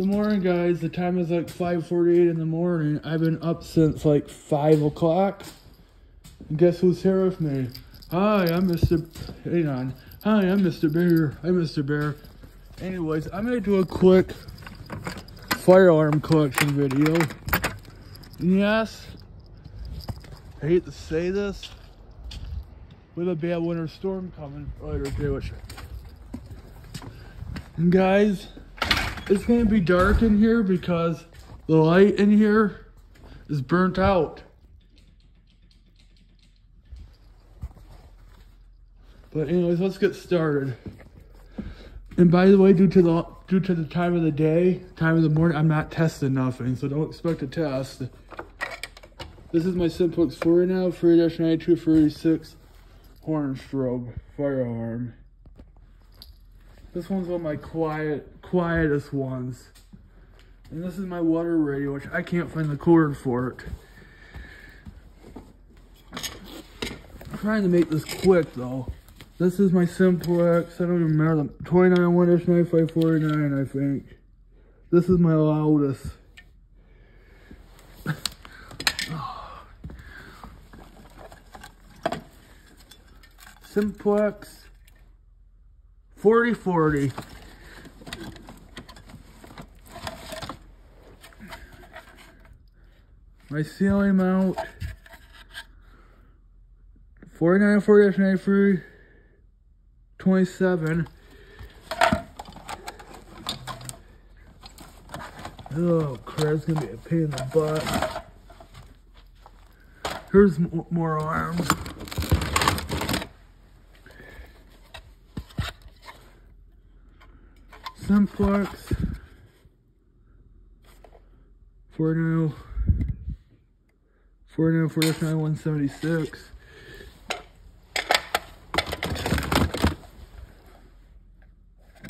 Good morning, guys. The time is like 5:48 in the morning. I've been up since like 5 o'clock. And guess who's here with me? Hi, I'm Mr. Hang on. Hi, I'm Mr. Bear. I'm Mr. Bear. Anyways, I'm going to do a quick fire alarm collection video. And yes, I hate to say this, we have a bad winter storm coming later today. And guys, it's going to be dark in here because the light in here is burnt out. But anyways, let's get started. And by the way, due to the time of the day, time of the morning, I'm not testing nothing, so don't expect a test. This is my Simplex 4 now, 3-9236 horn strobe fire alarm. This one's one of my quietest ones. And this is my water radio, which I can't find the cord for it. I'm trying to make this quick though. This is my Simplex, I don't even remember them. 29-1-9549, I think. This is my loudest. Simplex 4040. My ceiling mount 49-4-93 27. Oh crap, it's gonna be a pain in the butt. Here's more arms. Simplex 4-9-4-176.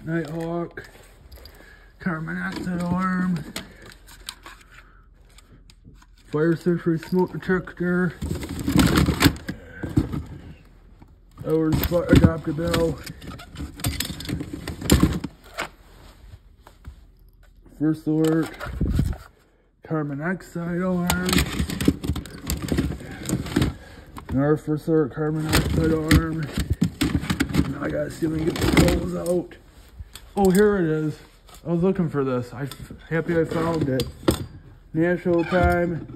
Nighthawk, carbon monoxide alarm, fire sentry smoke detector, Ours fire adapter bell, first alert, carbon monoxide alarm, another first alert carbon monoxide alarm. Now I gotta see if we can get the poles out. Oh, here it is. I was looking for this. I'm happy I found it. National time,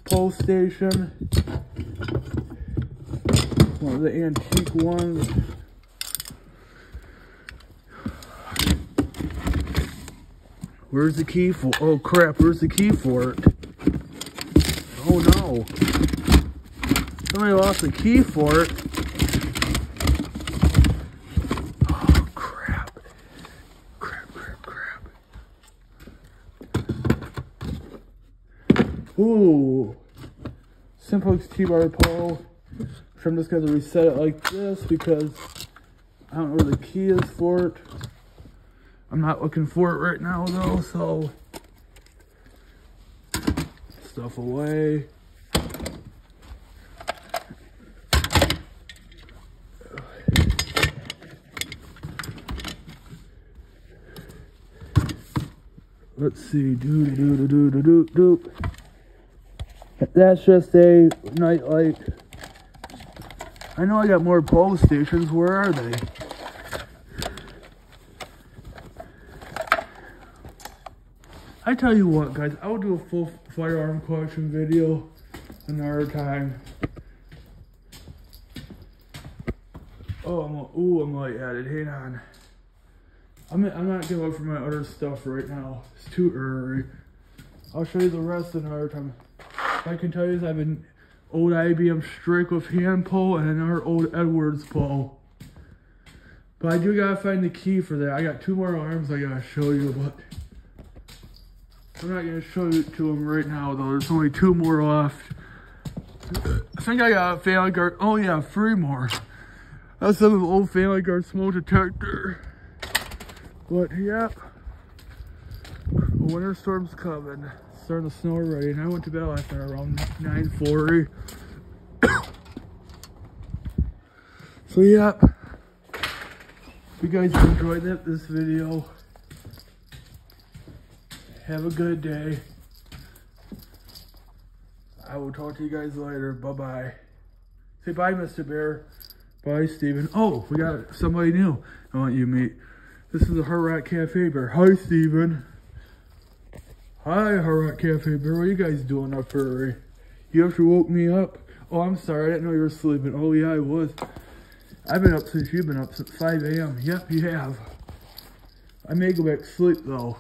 pole station, one of the antique ones. Where's the key for? Oh crap! Where's the key for it? Oh no! Somebody lost the key for it. Ooh, Simplex T-bar pole. I'm just going to reset it like this because I don't know where the key is for it. I'm not looking for it right now though, so stuff away. Let's see, doop. That's just a night light. I know I got more pole stations. Where are they? I tell you what, guys, I'll do a full firearm collection video another time. Oh, I'm light-headed. Hang on. I'm not gonna look for my other stuff right now. It's too early. I'll show you the rest another time. I can tell you is I have an old IBM Strike with hand pole and another old Edwards pole. But I do gotta find the key for that. I got 2 more arms I gotta show you, but I'm not gonna show you to them right now though. There's only 2 more left. I think I got a Family Guard. Oh yeah, 3 more. That's some old Family Guard smoke detector. But yep, a winter storm's coming. It's starting to snow already, and I went to bed last night around 9:40. So yep, if you guys enjoyed this video, Have a good day. I will talk to you guys later. Bye-bye. Say bye, Mr. Bear. Bye, Steven. Oh, we got somebody new I want you to meet. This is the Hard Rock Cafe Bear. Hi, Steven. Hi, Hard Rock Cafe Bear. What are you guys doing up here? You actually woke me up. Oh, I'm sorry. I didn't know you were sleeping. Oh, yeah, I was. I've been up since you've been up since 5 a.m. Yep, you have. I may go back to sleep, though,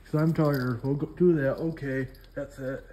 because I'm tired. We'll go do that. Okay, that's it.